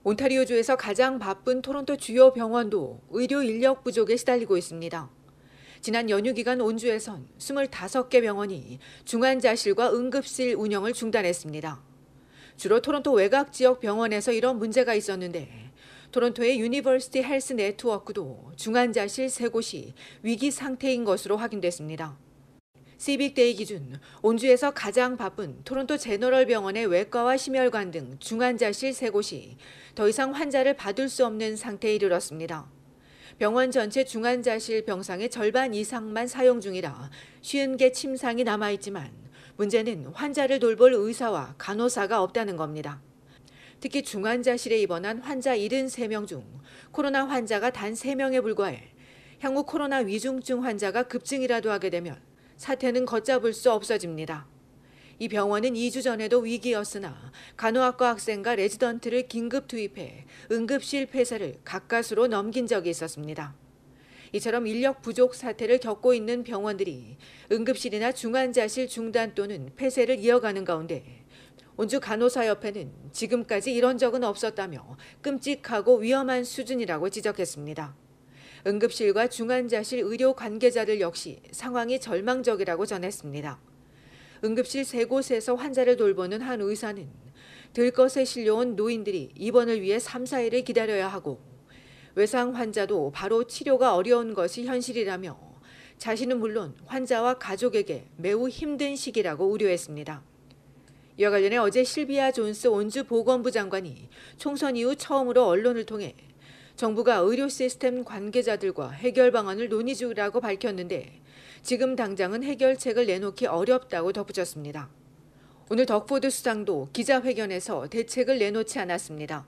온타리오주에서 가장 바쁜 토론토 주요 병원도 의료 인력 부족에 시달리고 있습니다. 지난 연휴 기간 온주에선 25개 병원이 중환자실과 응급실 운영을 중단했습니다. 주로 토론토 외곽 지역 병원에서 이런 문제가 있었는데 토론토의 유니버시티 헬스 네트워크도 중환자실 3곳이 위기 상태인 것으로 확인됐습니다. 시빅데이 기준 온주에서 가장 바쁜 토론토 제너럴 병원의 외과와 심혈관 등 중환자실 3곳이 더 이상 환자를 받을 수 없는 상태에 이르렀습니다. 병원 전체 중환자실 병상의 절반 이상만 사용 중이라 50개 침상이 남아있지만 문제는 환자를 돌볼 의사와 간호사가 없다는 겁니다. 특히 중환자실에 입원한 환자 73명 중 코로나 환자가 단 3명에 불과해 향후 코로나 위중증 환자가 급증이라도 하게 되면 사태는 걷잡을 수 없어집니다. 이 병원은 2주 전에도 위기였으나 간호학과 학생과 레지던트를 긴급 투입해 응급실 폐쇄를 가까스로 넘긴 적이 있었습니다. 이처럼 인력 부족 사태를 겪고 있는 병원들이 응급실이나 중환자실 중단 또는 폐쇄를 이어가는 가운데 온주 간호사협회는 지금까지 이런 적은 없었다며 끔찍하고 위험한 수준이라고 지적했습니다. 응급실과 중환자실 의료 관계자들 역시 상황이 절망적이라고 전했습니다. 응급실 3곳에서 환자를 돌보는 한 의사는 들것에 실려온 노인들이 입원을 위해 3, 4일을 기다려야 하고 외상 환자도 바로 치료가 어려운 것이 현실이라며 자신은 물론 환자와 가족에게 매우 힘든 시기라고 우려했습니다. 이와 관련해 어제 실비아 존스 온주 보건부 장관이 총선 이후 처음으로 언론을 통해 정부가 의료 시스템 관계자들과 해결 방안을 논의 중이라고 밝혔는데 지금 당장은 해결책을 내놓기 어렵다고 덧붙였습니다. 오늘 덕포드 수상도 기자회견에서 대책을 내놓지 않았습니다.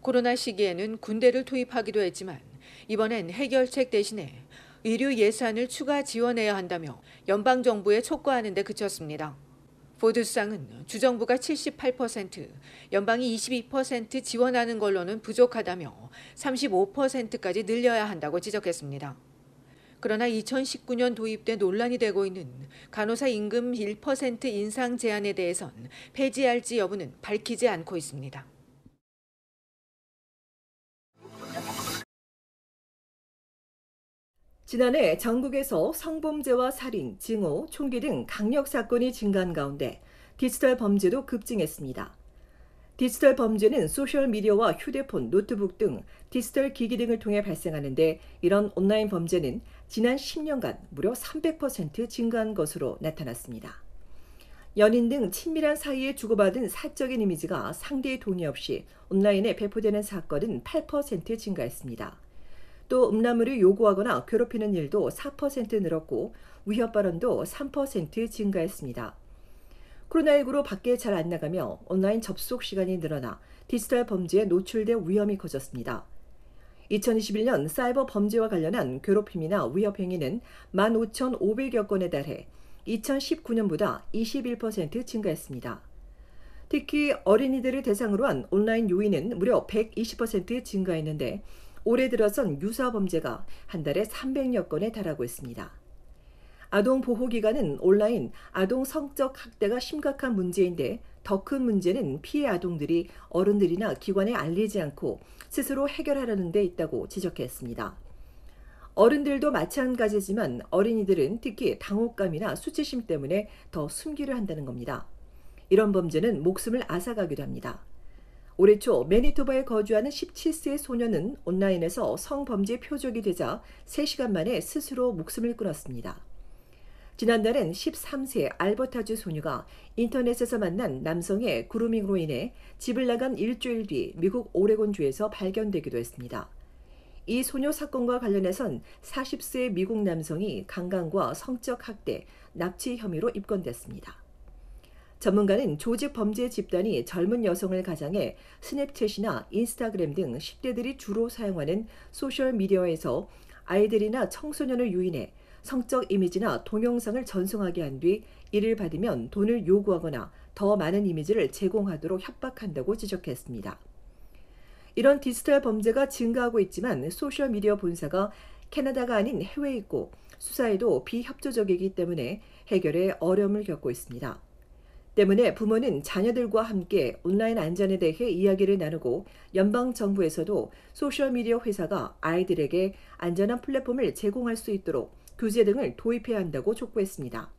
코로나 시기에는 군대를 투입하기도 했지만 이번엔 해결책 대신에 의료 예산을 추가 지원해야 한다며 연방정부에 촉구하는 데 그쳤습니다. 포드 수상은 주정부가 78%, 연방이 22% 지원하는 걸로는 부족하다며 35%까지 늘려야 한다고 지적했습니다. 그러나 2019년 도입돼 논란이 되고 있는 간호사 임금 1% 인상 제한에 대해선 폐지할지 여부는 밝히지 않고 있습니다. 지난해 전국에서 성범죄와 살인, 증오, 총기 등 강력 사건이 증가한 가운데 디지털 범죄도 급증했습니다. 디지털 범죄는 소셜미디어와 휴대폰, 노트북 등 디지털 기기 등을 통해 발생하는데 이런 온라인 범죄는 지난 10년간 무려 300% 증가한 것으로 나타났습니다. 연인 등 친밀한 사이에 주고받은 사적인 이미지가 상대의 동의 없이 온라인에 배포되는 사건은 8% 증가했습니다. 또 음란물을 요구하거나 괴롭히는 일도 4% 늘었고 위협 발언도 3% 증가했습니다. 코로나19로 밖에 잘 안 나가며 온라인 접속 시간이 늘어나 디지털 범죄에 노출될 위험이 커졌습니다. 2021년 사이버 범죄와 관련한 괴롭힘이나 위협 행위는 15,500여 건에 달해 2019년보다 21% 증가했습니다. 특히 어린이들을 대상으로 한 온라인 요인은 무려 120% 증가했는데 올해 들어선 유사 범죄가 한 달에 300여 건에 달하고 있습니다. 아동보호기관은 온라인 아동 성적 학대가 심각한 문제인데 더 큰 문제는 피해 아동들이 어른들이나 기관에 알리지 않고 스스로 해결하려는 데 있다고 지적했습니다. 어른들도 마찬가지지만 어린이들은 특히 당혹감이나 수치심 때문에 더 숨기려 한다는 겁니다. 이런 범죄는 목숨을 앗아가기도 합니다. 올해 초 매니토바에 거주하는 17세 소녀는 온라인에서 성범죄 표적이 되자 3시간 만에 스스로 목숨을 끊었습니다. 지난달엔 13세 알버타주 소녀가 인터넷에서 만난 남성의 그루밍으로 인해 집을 나간 일주일 뒤 미국 오레곤주에서 발견되기도 했습니다. 이 소녀 사건과 관련해선 40세 미국 남성이 강간과 성적 학대, 납치 혐의로 입건됐습니다. 전문가는 조직 범죄 집단이 젊은 여성을 가장해 스냅챗이나 인스타그램 등 10대들이 주로 사용하는 소셜미디어에서 아이들이나 청소년을 유인해 성적 이미지나 동영상을 전송하게 한 뒤 이를 받으면 돈을 요구하거나 더 많은 이미지를 제공하도록 협박한다고 지적했습니다. 이런 디지털 범죄가 증가하고 있지만 소셜미디어 본사가 캐나다가 아닌 해외에 있고 수사에도 비협조적이기 때문에 해결에 어려움을 겪고 있습니다. 때문에 부모는 자녀들과 함께 온라인 안전에 대해 이야기를 나누고 연방정부에서도 소셜미디어 회사가 아이들에게 안전한 플랫폼을 제공할 수 있도록 규제 등을 도입해야 한다고 촉구했습니다.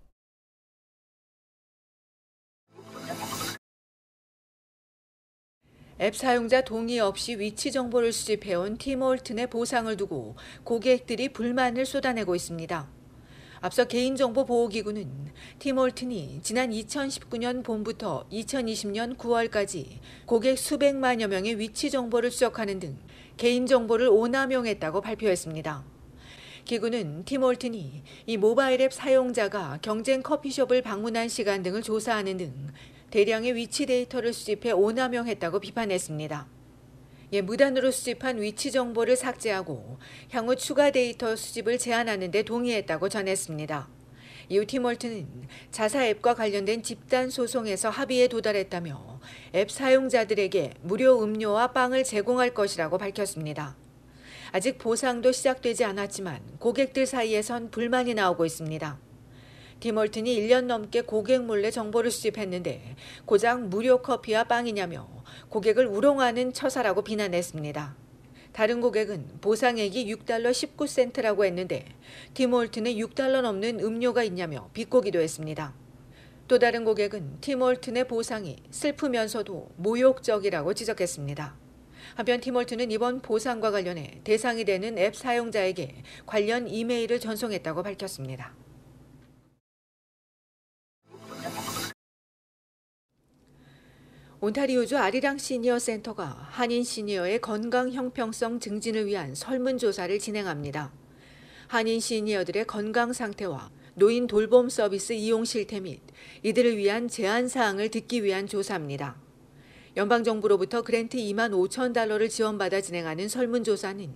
앱 사용자 동의 없이 위치 정보를 수집해온 팀홀튼의 보상을 두고 고객들이 불만을 쏟아내고 있습니다. 앞서 개인정보보호기구는 팀홀튼이 지난 2019년 봄부터 2020년 9월까지 고객 수백만여 명의 위치 정보를 수적하는 등 개인정보를 오남용했다고 발표했습니다. 기구는 팀홀튼이 이 모바일 앱 사용자가 경쟁 커피숍을 방문한 시간 등을 조사하는 등 대량의 위치 데이터를 수집해 오남용했다고 비판했습니다. 무단으로 수집한 위치 정보를 삭제하고 향후 추가 데이터 수집을 제한하는 데 동의했다고 전했습니다. 이후 팀홀튼은 자사 앱과 관련된 집단 소송에서 합의에 도달했다며 앱 사용자들에게 무료 음료와 빵을 제공할 것이라고 밝혔습니다. 아직 보상도 시작되지 않았지만 고객들 사이에선 불만이 나오고 있습니다. 팀홀튼이 1년 넘게 고객 몰래 정보를 수집했는데 고작 무료 커피와 빵이냐며 고객을 우롱하는 처사라고 비난했습니다. 다른 고객은 보상액이 $6 19센트라고 했는데 팀홀튼에 $6 넘는 음료가 있냐며 비꼬기도 했습니다. 또 다른 고객은 팀홀튼의 보상이 슬프면서도 모욕적이라고 지적했습니다. 한편 팀홀튼은 이번 보상과 관련해 대상이 되는 앱 사용자에게 관련 이메일을 전송했다고 밝혔습니다. 온타리오주 아리랑 시니어 센터가 한인 시니어의 건강 형평성 증진을 위한 설문조사를 진행합니다. 한인 시니어들의 건강 상태와 노인 돌봄 서비스 이용 실태 및 이들을 위한 제한 사항을 듣기 위한 조사입니다. 연방정부로부터 그랜트 $2만 5천 지원받아 진행하는 설문조사는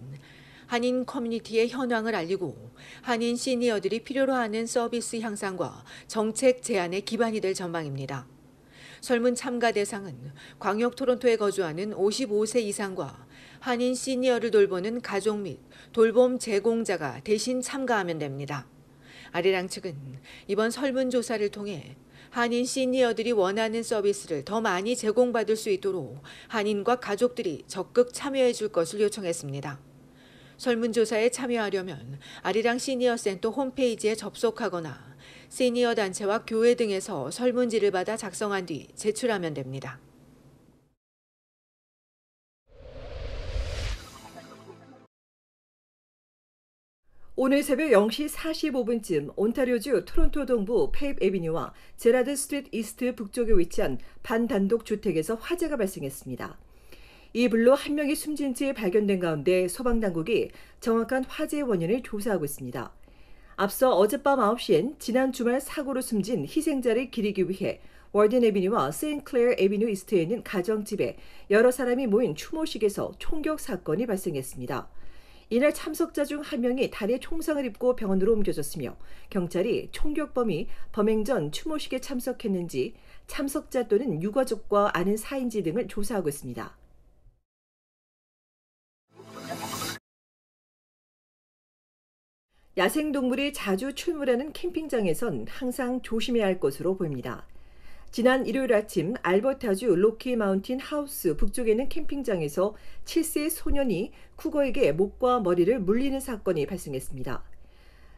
한인 커뮤니티의 현황을 알리고 한인 시니어들이 필요로 하는 서비스 향상과 정책 제안에 기반이 될 전망입니다. 설문 참가 대상은 광역 토론토에 거주하는 55세 이상과 한인 시니어를 돌보는 가족 및 돌봄 제공자가 대신 참가하면 됩니다. 아리랑 측은 이번 설문조사를 통해 한인 시니어들이 원하는 서비스를 더 많이 제공받을 수 있도록 한인과 가족들이 적극 참여해 줄 것을 요청했습니다. 설문조사에 참여하려면 아리랑 시니어 센터 홈페이지에 접속하거나 시니어 단체와 교회 등에서 설문지를 받아 작성한 뒤 제출하면 됩니다. 오늘 새벽 0시 45분쯤 온타리오주 토론토 동부 페입 애비뉴와 제라드 스트리트 이스트 북쪽에 위치한 반단독 주택에서 화재가 발생했습니다. 이 불로 한 명이 숨진 채 발견된 가운데 소방당국이 정확한 화재의 원인을 조사하고 있습니다. 앞서 어젯밤 9시엔 지난 주말 사고로 숨진 희생자를 기리기 위해 월든 애비뉴와 세인클레어 애비뉴 이스트에 있는 가정집에 여러 사람이 모인 추모식에서 총격 사건이 발생했습니다. 이날 참석자 중 한 명이 다리에 총상을 입고 병원으로 옮겨졌으며 경찰이 총격범이 범행 전 추모식에 참석했는지 참석자 또는 유가족과 아는 사이인지 등을 조사하고 있습니다. 야생동물이 자주 출몰하는 캠핑장에선 항상 조심해야 할 것으로 보입니다. 지난 일요일 아침 알버타주 로키 마운틴 하우스 북쪽에 있는 캠핑장에서 7세 소년이 쿠거에게 목과 머리를 물리는 사건이 발생했습니다.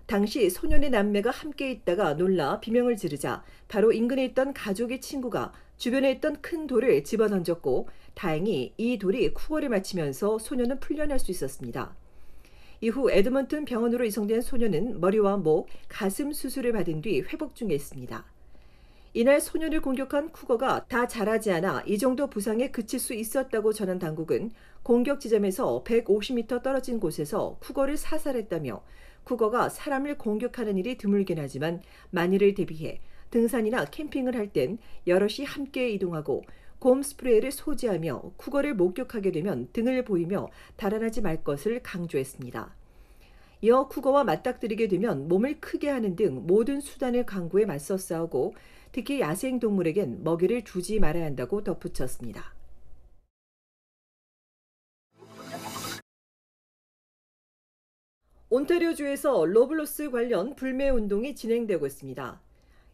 당시 소년의 남매가 함께 있다가 놀라 비명을 지르자 바로 인근에 있던 가족의 친구가 주변에 있던 큰 돌을 집어던졌고 다행히 이 돌이 쿠거를 맞히면서 소년은 풀려날 수 있었습니다. 이후 에드먼튼 병원으로 이송된 소년은 머리와 목, 가슴 수술을 받은 뒤 회복 중에 있습니다. 이날 소년을 공격한 쿠거가 다 자라지 않아 이 정도 부상에 그칠 수 있었다고 전한 당국은 공격 지점에서 150m 떨어진 곳에서 쿠거를 사살했다며 쿠거가 사람을 공격하는 일이 드물긴 하지만 만일을 대비해 등산이나 캠핑을 할 땐 여럿이 함께 이동하고 곰 스프레이를 소지하며 쿠거를 목격하게 되면 등을 보이며 달아나지 말 것을 강조했습니다. 이어 쿠거와 맞닥뜨리게 되면 몸을 크게 하는 등 모든 수단을 강구해 맞서 싸우고 특히 야생동물에겐 먹이를 주지 말아야 한다고 덧붙였습니다. 온타리오주에서 로블로스 관련 불매운동이 진행되고 있습니다.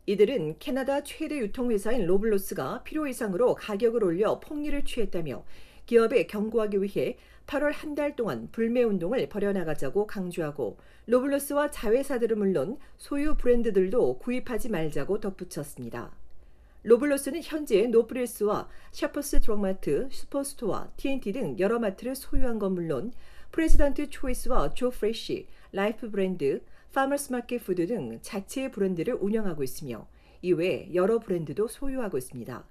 이들은 캐나다 최대 유통회사인 로블로스가 필요 이상으로 가격을 올려 폭리를 취했다며 기업에 경고하기 위해 8월 한 달 동안 불매운동을 벌여나가자고 강조하고 로블로스와 자회사들은 물론 소유 브랜드들도 구입하지 말자고 덧붙였습니다. 로블로스는 현재 노프레스와 샤퍼스 드럭마트, 슈퍼스토어, TNT 등 여러 마트를 소유한 건 물론 프레지던트 초이스와 조 프레쉬, 라이프 브랜드, 파머스 마켓 푸드 등 자체의 브랜드를 운영하고 있으며 이외에 여러 브랜드도 소유하고 있습니다.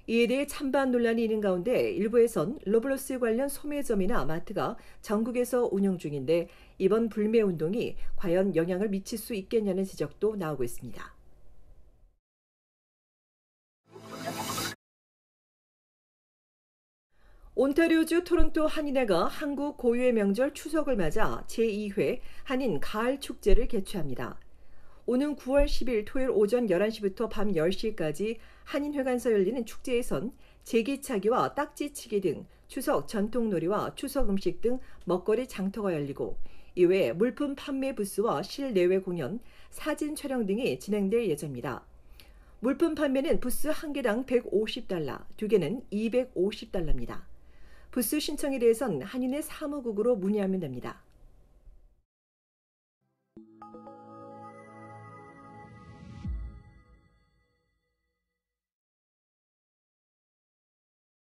이에 대해 찬반 논란이 있는 가운데 일부에선 로블로스 관련 소매점이나 마트가 전국에서 운영 중인데 이번 불매 운동이 과연 영향을 미칠 수 있겠냐는 지적도 나오고 있습니다. 온타리오주 토론토 한인회가 한국 고유의 명절 추석을 맞아 제2회 한인 가을 축제를 개최합니다. 오는 9월 10일 토요일 오전 11시부터 밤 10시까지 한인회관에서 열리는 축제에선 제기차기와 딱지치기 등 추석 전통놀이와 추석 음식 등 먹거리 장터가 열리고 이외에 물품 판매 부스와 실내외 공연, 사진 촬영 등이 진행될 예정입니다. 물품 판매는 부스 1개당 $150, 2개는 $250입니다. 부스 신청에 대해선 한인회 사무국으로 문의하면 됩니다.